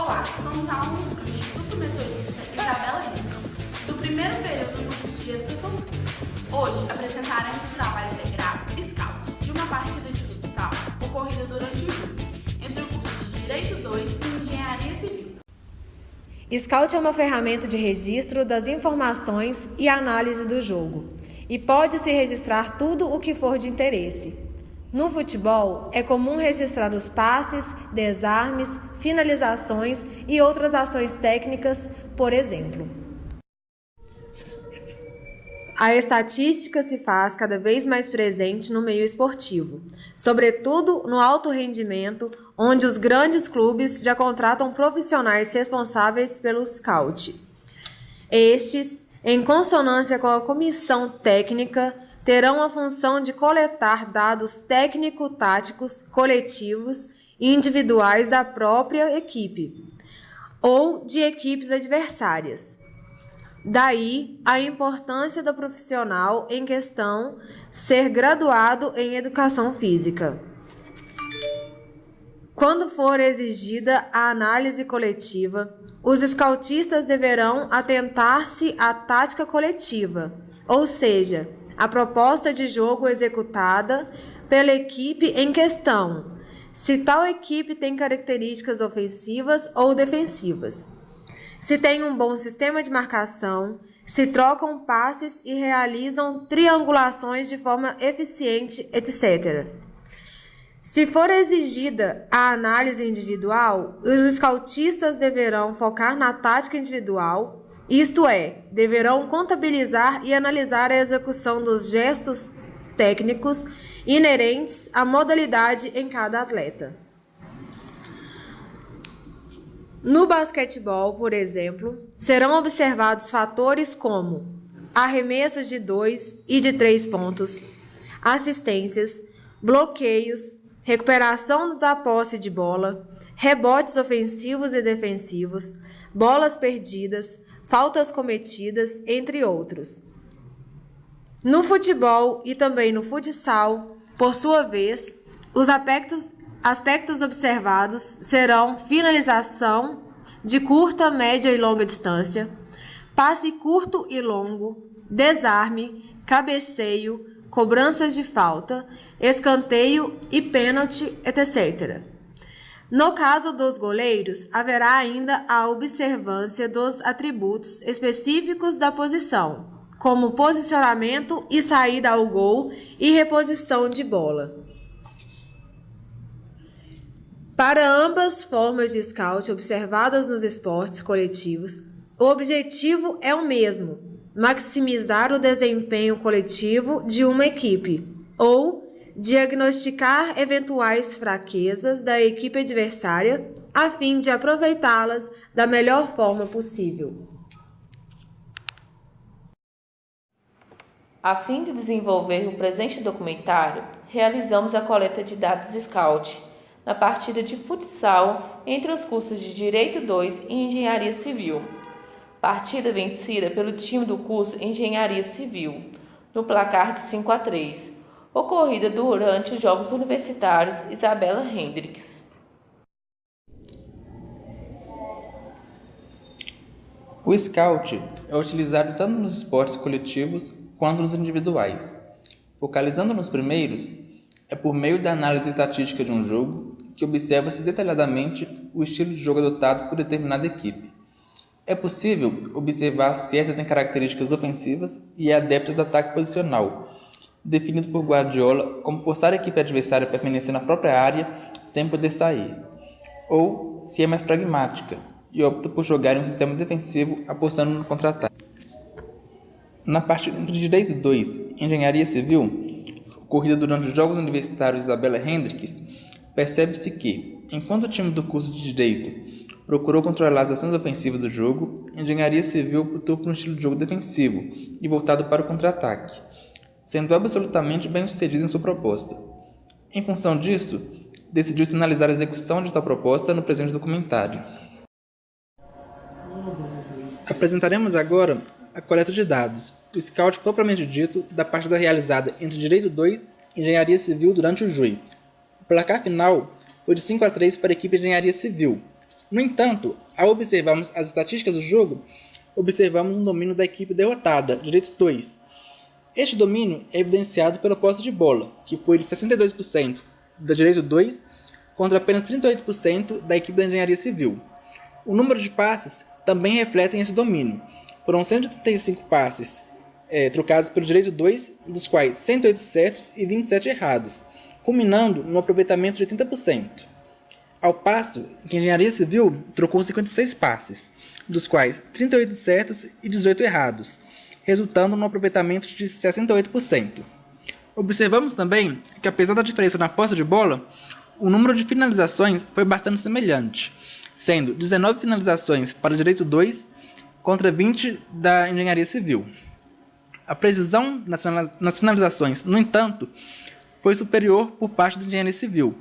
Olá, somos alunos do Instituto Metodista Isabela Henriques, do primeiro período do curso de Educação Física. Hoje apresentaremos o trabalho integrado Scout de uma partida de futsal ocorrida durante o julho, entre o curso de Direito 2 e Engenharia Civil. Scout é uma ferramenta de registro das informações e análise do jogo, e pode-se registrar tudo o que for de interesse. No futebol, é comum registrar os passes, desarmes, finalizações e outras ações técnicas, por exemplo. A estatística se faz cada vez mais presente no meio esportivo, sobretudo no alto rendimento, onde os grandes clubes já contratam profissionais responsáveis pelo scout. Estes, em consonância com a comissão técnica, terão a função de coletar dados técnico-táticos, coletivos e individuais da própria equipe ou de equipes adversárias. Daí a importância do profissional em questão ser graduado em educação física. Quando for exigida a análise coletiva, os scoutistas deverão atentar-se à tática coletiva, ou seja, a proposta de jogo executada pela equipe em questão, se tal equipe tem características ofensivas ou defensivas, se tem um bom sistema de marcação, se trocam passes e realizam triangulações de forma eficiente, etc. Se for exigida a análise individual, os scoutistas deverão focar na tática individual, isto é, deverão contabilizar e analisar a execução dos gestos técnicos inerentes à modalidade em cada atleta. No basquetebol, por exemplo, serão observados fatores como arremessos de 2 e de 3 pontos, assistências, bloqueios, recuperação da posse de bola, rebotes ofensivos e defensivos, bolas perdidas, faltas cometidas, entre outros. No futebol e também no futsal, por sua vez, os aspectos observados serão finalização de curta, média e longa distância, passe curto e longo, desarme, cabeceio, cobranças de falta, escanteio e pênalti, etc. No caso dos goleiros, haverá ainda a observância dos atributos específicos da posição, como posicionamento e saída ao gol e reposição de bola. Para ambas formas de scout observadas nos esportes coletivos, o objetivo é o mesmo: maximizar o desempenho coletivo de uma equipe, ou diagnosticar eventuais fraquezas da equipe adversária, a fim de aproveitá-las da melhor forma possível. A fim de desenvolver o presente documentário, realizamos a coleta de dados Scout na partida de futsal entre os cursos de Direito 2 e Engenharia Civil. Partida vencida pelo time do curso Engenharia Civil, no placar de 5-3, ocorrida durante os Jogos Universitários Isabela Henriques. O Scout é utilizado tanto nos esportes coletivos quanto nos individuais. Focalizando nos primeiros, é por meio da análise estatística de um jogo que observa-se detalhadamente o estilo de jogo adotado por determinada equipe. É possível observar se essa tem características ofensivas e é adepta do ataque posicional, definido por Guardiola como forçar a equipe adversária a permanecer na própria área sem poder sair, ou se é mais pragmática e opta por jogar em um sistema defensivo apostando no contra-ataque. Na partida entre Direito 2 e Engenharia Civil, ocorrida durante os Jogos Universitários Isabela Henriques, percebe-se que, enquanto o time do curso de Direito procurou controlar as ações ofensivas do jogo, Engenharia Civil optou por um estilo de jogo defensivo e voltado para o contra-ataque, sendo absolutamente bem-sucedido em sua proposta. Em função disso, decidiu-se analisar a execução de tal proposta no presente documentário. Apresentaremos agora a coleta de dados, o scout propriamente dito, da partida realizada entre Direito 2 e Engenharia Civil durante o julho. O placar final foi de 5-3 para a equipe de Engenharia Civil, No entanto, ao observarmos as estatísticas do jogo, observamos um domínio da equipe derrotada, direito 2. Este domínio é evidenciado pela posse de bola, que foi de 62% da direito 2 contra apenas 38% da equipe da engenharia civil. O número de passes também reflete esse domínio. Foram 135 passes trocados pelo direito 2, dos quais 108 certos e 27 errados, culminando no aproveitamento de 80%. Ao passo que a engenharia civil trocou 56 passes, dos quais 38 certos e 18 errados, resultando no aproveitamento de 68%. Observamos também que, apesar da diferença na posse de bola, o número de finalizações foi bastante semelhante, sendo 19 finalizações para o direito 2 contra 20 da engenharia civil. A precisão nas finalizações, no entanto, foi superior por parte da engenharia civil,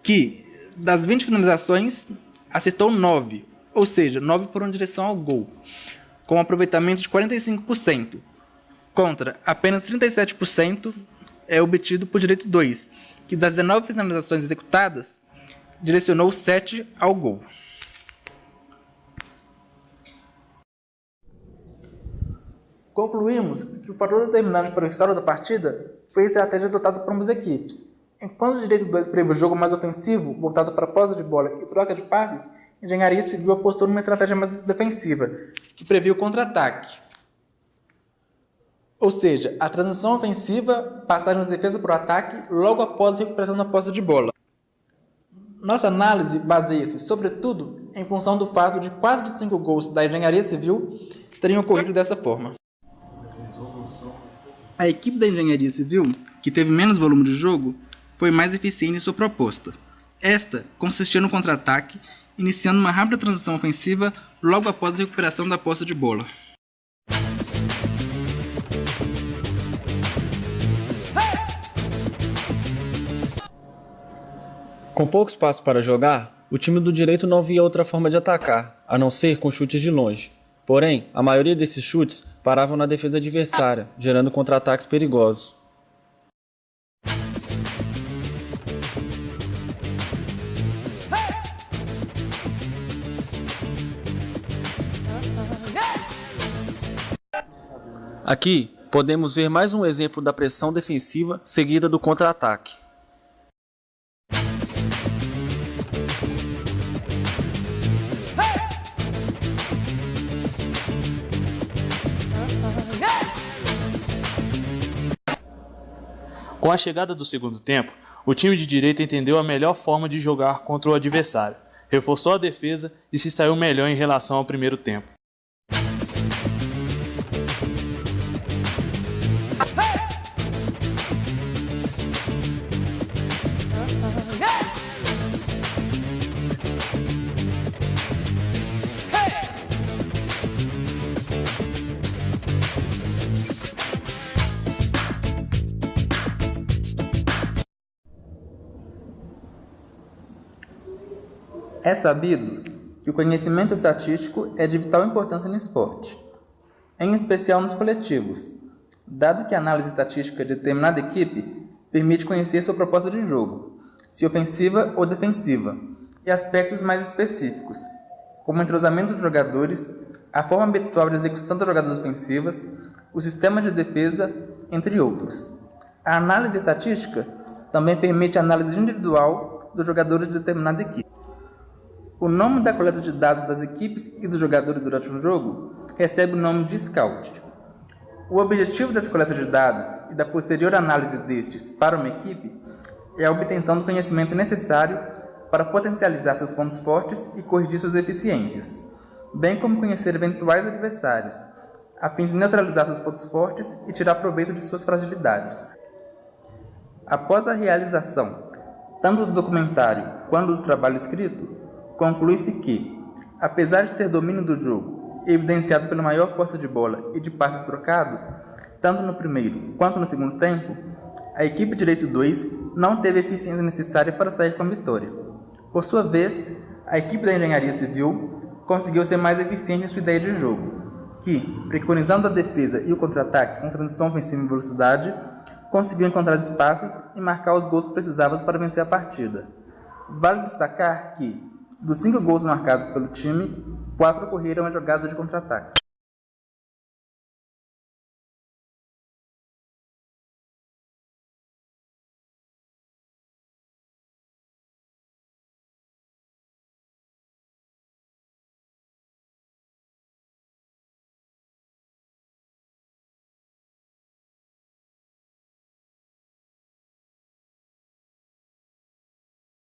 que, das 20 finalizações, acertou 9, ou seja, 9 foram em direção ao gol, com um aproveitamento de 45%, contra apenas 37% obtido por direito 2, que das 19 finalizações executadas, direcionou 7 ao gol. Concluímos que o fator determinante para o resultado da partida foi a estratégia adotada por ambas equipes. Enquanto o direito 2 prevê o jogo mais ofensivo, voltado para a posse de bola e troca de passes, a engenharia civil apostou numa estratégia mais defensiva, que previa o contra-ataque. Ou seja, a transição ofensiva, passagem de defesa para o ataque logo após a recuperação da posse de bola. Nossa análise baseia-se, sobretudo, em função do fato de 4 de 5 gols da engenharia civil teriam ocorrido dessa forma. A equipe da engenharia civil, que teve menos volume de jogo, foi mais eficiente em sua proposta. Esta consistia no contra-ataque, iniciando uma rápida transição ofensiva logo após a recuperação da posse de bola. Com pouco espaço para jogar, o time do direito não via outra forma de atacar, a não ser com chutes de longe. Porém, a maioria desses chutes paravam na defesa adversária, gerando contra-ataques perigosos. Aqui, podemos ver mais um exemplo da pressão defensiva seguida do contra-ataque. Com a chegada do segundo tempo, o time de direita entendeu a melhor forma de jogar contra o adversário, reforçou a defesa e se saiu melhor em relação ao primeiro tempo. É sabido que o conhecimento estatístico é de vital importância no esporte, em especial nos coletivos, dado que a análise estatística de determinada equipe permite conhecer sua proposta de jogo, se ofensiva ou defensiva, e aspectos mais específicos, como o entrosamento dos jogadores, a forma habitual de execução das jogadas ofensivas, o sistema de defesa, entre outros. A análise estatística também permite a análise individual dos jogadores de determinada equipe. O nome da coleta de dados das equipes e dos jogadores durante um jogo recebe o nome de scout. O objetivo dessa coleta de dados e da posterior análise destes para uma equipe é a obtenção do conhecimento necessário para potencializar seus pontos fortes e corrigir suas deficiências, bem como conhecer eventuais adversários, a fim de neutralizar seus pontos fortes e tirar proveito de suas fragilidades. Após a realização tanto do documentário quanto do trabalho escrito, conclui-se que, apesar de ter domínio do jogo, evidenciado pela maior posse de bola e de passes trocados, tanto no primeiro quanto no segundo tempo, a equipe direito 2 não teve a eficiência necessária para sair com a vitória. Por sua vez, a equipe da engenharia civil conseguiu ser mais eficiente em sua ideia de jogo, que, preconizando a defesa e o contra-ataque com transição ofensiva e velocidade, conseguiu encontrar espaços e marcar os gols que precisava para vencer a partida. Vale destacar que, Dos 5 gols marcados pelo time, 4 ocorreram em jogada de contra-ataque.